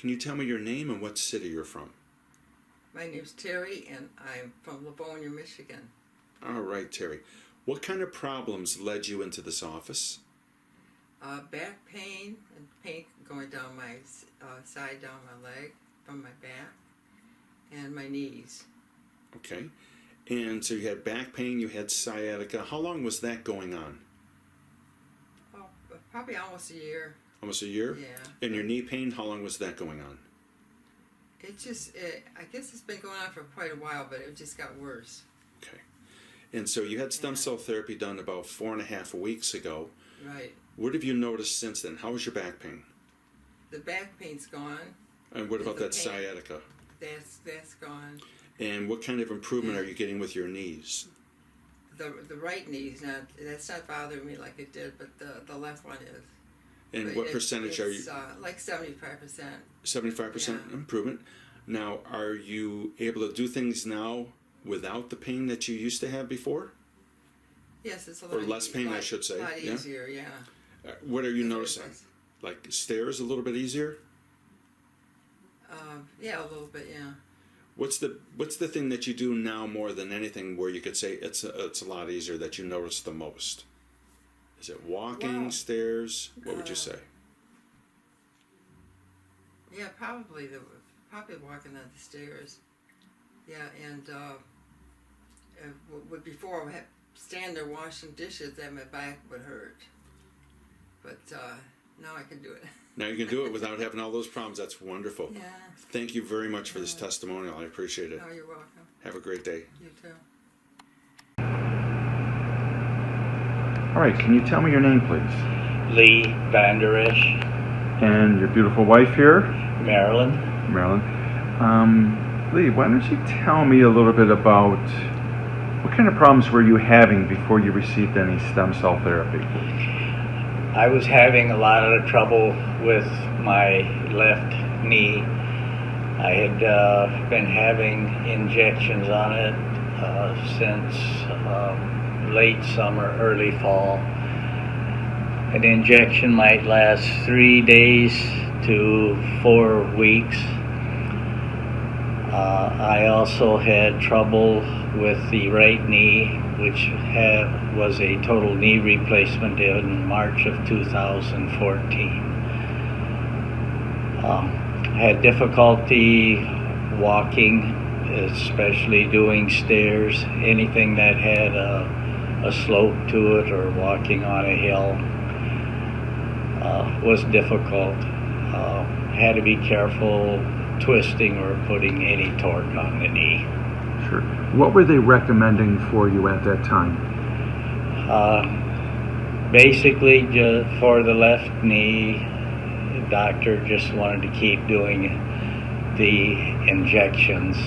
Can you tell me your name and what city you're from? My name's Terry, and I'm from Lapeer, Michigan. All right, Terry. What kind of problems led you into this office? Back pain and pain going down my side, down my leg, from my back, and my knees. Okay. And so you had back pain, you had sciatica. How long was that going on? Oh, probably almost a year. Almost a year? Yeah. And your knee pain, how long was that going on? I guess it's been going on for quite a while, but it just got worse. Okay. And so you had stem cell therapy done about 4.5 weeks ago. Right. What have you noticed since then? How was your back pain? The back pain's gone. And what about that pain, sciatica? That's gone. And what kind of improvement are you getting with your knees? The right knee's not, that's not bothering me like it did, but the left one is. And but what percentage are you? It's like 75%. 75% improvement. Now, are you able to do things now without the pain that you used to have before? Yes, it's a lot. Or less pain, I should say. A lot easier, yeah. What are you noticing? Like stairs a little bit easier? Yeah, a little bit, yeah. What's the thing that you do now more than anything where you could say it's a lot easier that you notice the most? Is it walking, stairs? What would you say? Yeah, probably walking down the stairs. Yeah, and before I had stand there washing dishes, then my back would hurt. But now I can do it. Now you can do it without having all those problems. That's wonderful. Yeah. Thank you very much for this testimonial. I appreciate it. Oh, you're welcome. Have a great day. You too. All right, can you tell me your name, please? Lee Vanderish, And your beautiful wife here? Maryland. Marilyn. Lee, why don't you tell me a little bit about what kind of problems were you having before you received any stem cell therapy? I was having a lot of trouble with my left knee. I had been having injections on it since late summer, early fall. An injection might last 3 days to 4 weeks. I also had trouble with the right knee, which was a total knee replacement in March of 2014. Had difficulty walking, especially doing stairs, anything that had a slope to it or walking on a hill was difficult. Had to be careful twisting or putting any torque on the knee. Sure. What were they recommending for you at that time? Basically, just for the left knee, the doctor just wanted to keep doing the injections.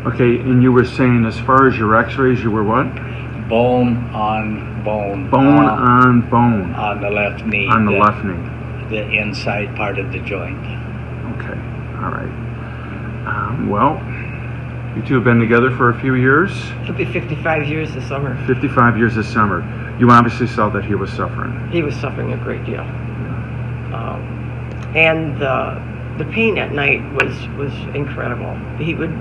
Okay, and you were saying as far as your x-rays, you were what? Bone on bone. Bone on bone. On the left knee. On the left knee. The inside part of the joint. Okay, all right. Well, you two have been together for a few years. It'll be 55 years this summer. 55 years this summer. You obviously saw that he was suffering. He was suffering a great deal. And the pain at night was incredible. He would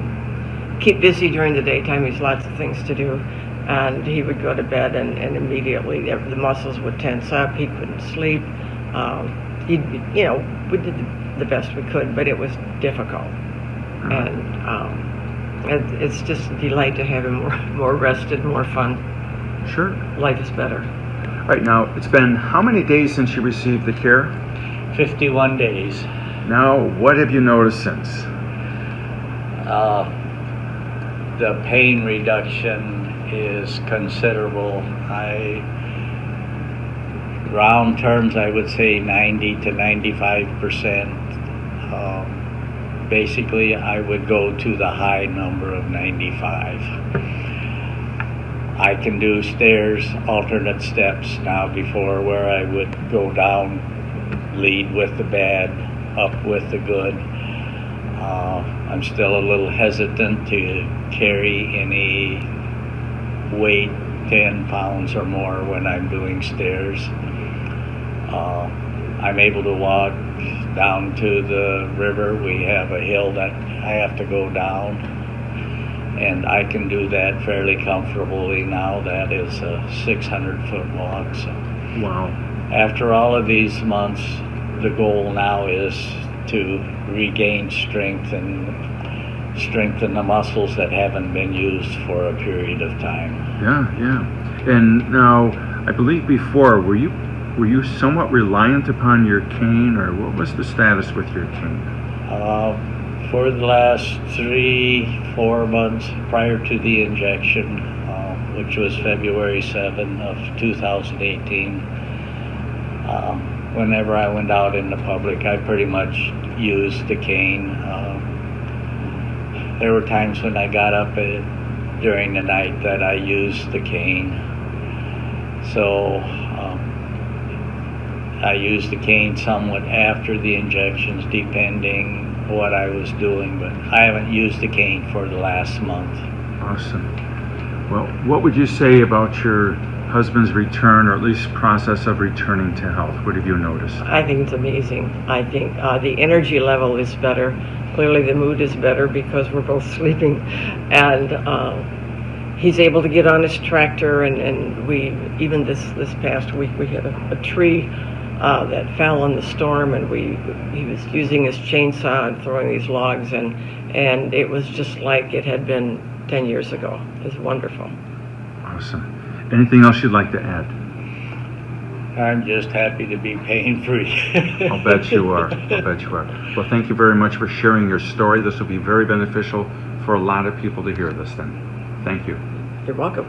keep busy during the daytime. He has lots of things to do. And he would go to bed and immediately the muscles would tense up. He couldn't sleep. We did the best we could, but it was difficult. And it's just a delight to have him more rested, more fun. Sure. Life is better. All right, now, it's been how many days since you received the care? 51 days. Now, what have you noticed since? The pain reduction is considerable. Round terms, I would say 90 to 95%. Basically, I would go to the high number of 95. I can do stairs, alternate steps now before where I would go down, lead with the bad, up with the good. I'm still a little hesitant to carry any weight, 10 pounds or more when I'm doing stairs. I'm able to walk down to the river. We have a hill that I have to go down, and I can do that fairly comfortably now. That is a 600-foot walk. So Wow. after all of these months, the goal now is to regain strength and strengthen the muscles that haven't been used for a period of time. Yeah. And now, I believe before, were you somewhat reliant upon your cane, or what was the status with your cane? For the last 3-4 months prior to the injection, which was February 7 of 2018, whenever I went out in the public, I pretty much used the cane. There were times when I got up during the night that I used the cane. So I used the cane somewhat after the injections, depending what I was doing, but I haven't used the cane for the last month. Awesome. Well, what would you say about your husband's return, or at least process of returning to health? What have you noticed? I think it's amazing. I think the energy level is better. Clearly the mood is better because we're both sleeping. And he's able to get on his tractor, and we, even this past week, we had a tree that fell in the storm, and he was using his chainsaw and throwing these logs, and it was just like it had been 10 years ago. It was wonderful. Awesome. Anything else you'd like to add? I'm just happy to be pain-free. I'll bet you are. I'll bet you are. Well, thank you very much for sharing your story. This will be very beneficial for a lot of people to hear this then. Thank you. You're welcome.